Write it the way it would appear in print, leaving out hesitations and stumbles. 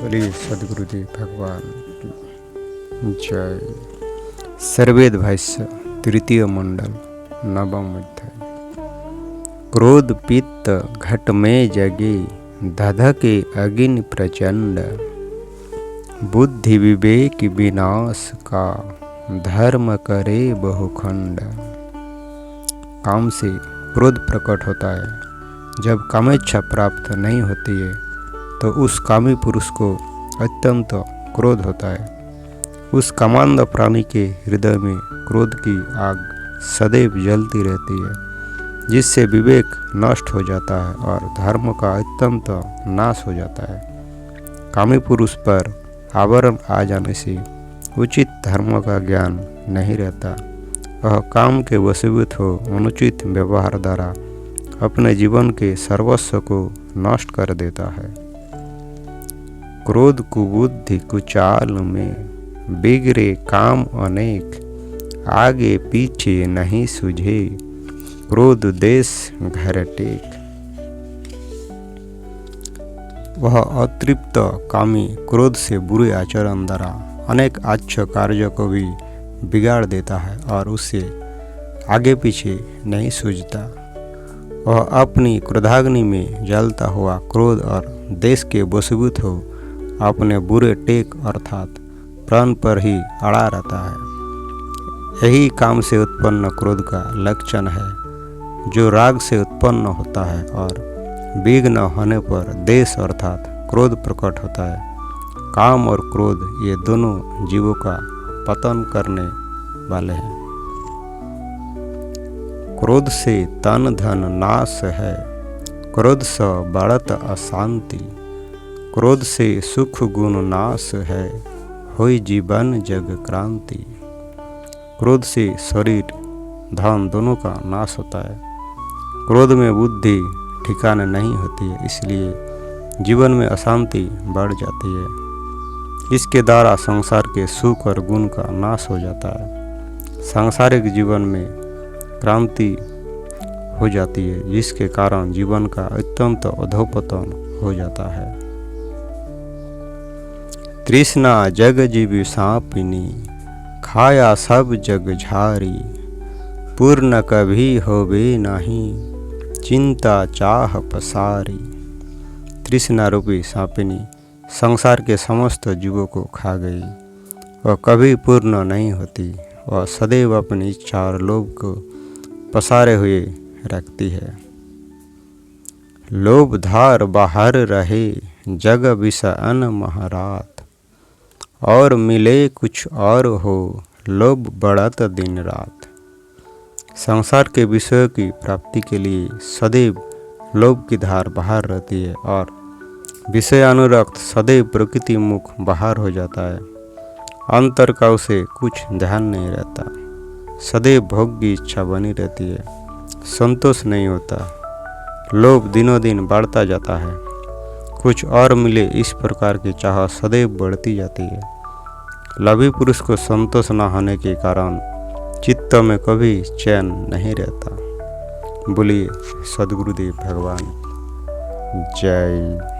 बोलिए सदगुरुदेव भगवान की जय। सर्वेद भाष्य तृतीय मंडल नवम अध्याय। क्रोध पित्त घट में जगे धधके अग्नि प्रचंड। बुद्धि विवेक विनाश का धर्म करे बहुखंड। काम से क्रोध प्रकट होता है। जब कामेच्छा प्राप्त नहीं होती है तो उस कामी पुरुष को अत्यंत क्रोध होता है। उस कामांध प्राणी के हृदय में क्रोध की आग सदैव जलती रहती है, जिससे विवेक नष्ट हो जाता है और धर्म का अत्यंत नाश हो जाता है। कामी पुरुष पर आवरण आ जाने से उचित धर्म का ज्ञान नहीं रहता। वह काम के वशीभूत हो अनुचित व्यवहार द्वारा अपने जीवन के सर्वस्व को नष्ट कर देता है। क्रोध कुबुद्धि कुचाल में बिगड़े काम अनेक। आगे पीछे नहीं सूझे क्रोध देश घर टेक। वह अतृप्त कामी क्रोध से बुरे आचरण द्वारा अनेक अच्छे कार्य को भी बिगाड़ देता है और उससे आगे पीछे नहीं सूझता। वह अपनी क्रोधाग्नि में जलता हुआ क्रोध और देश के वशीभूत हो अपने बुरे टेक अर्थात प्राण पर ही अड़ा रहता है। यही काम से उत्पन्न क्रोध का लक्षण है, जो राग से उत्पन्न होता है और विघ्न होने पर देश अर्थात क्रोध प्रकट होता है। काम और क्रोध ये दोनों जीवों का पतन करने वाले हैं। क्रोध से तन धन नाश है, क्रोध से बढ़त अशांति। क्रोध से सुख गुण नाश है, होई जीवन जग क्रांति। क्रोध से शरीर धन दोनों का नाश होता है। क्रोध में बुद्धि ठिकाने नहीं होती है, इसलिए जीवन में अशांति बढ़ जाती है। इसके द्वारा संसार के सुख और गुण का नाश हो जाता है। सांसारिक जीवन में क्रांति हो जाती है, जिसके कारण जीवन का अत्यंत अधोपतन हो जाता है। तृष्णा जग जीव सांपिनी, खाया सब जग झारी। पूर्ण कभी होवे नहीं, चिंता चाह पसारी। तृष्णा रूपी सांपिनी संसार के समस्त जीवों को खा गई। वह कभी पूर्ण नहीं होती। वह सदैव अपनी इच्छा और लोभ को पसारे हुए रखती है। लोभ धार बाहर रहे, जग विषअन महरात। और मिले कुछ और हो, लोभ बढ़त दिन रात। संसार के विषयों की प्राप्ति के लिए सदैव लोभ की धार बाहर रहती है और विषयानुरक्त सदैव प्रकृति मुख बाहर हो जाता है। अंतर का उसे कुछ ध्यान नहीं रहता। सदैव भोग की इच्छा बनी रहती है, संतोष नहीं होता। लोभ दिनों दिन बढ़ता जाता है। कुछ और मिले इस प्रकार की चाह सदैव बढ़ती जाती है। लोभी पुरुष को संतोष न होने के कारण चित्त में कभी चैन नहीं रहता। बोलिए सदगुरुदेव भगवान जय।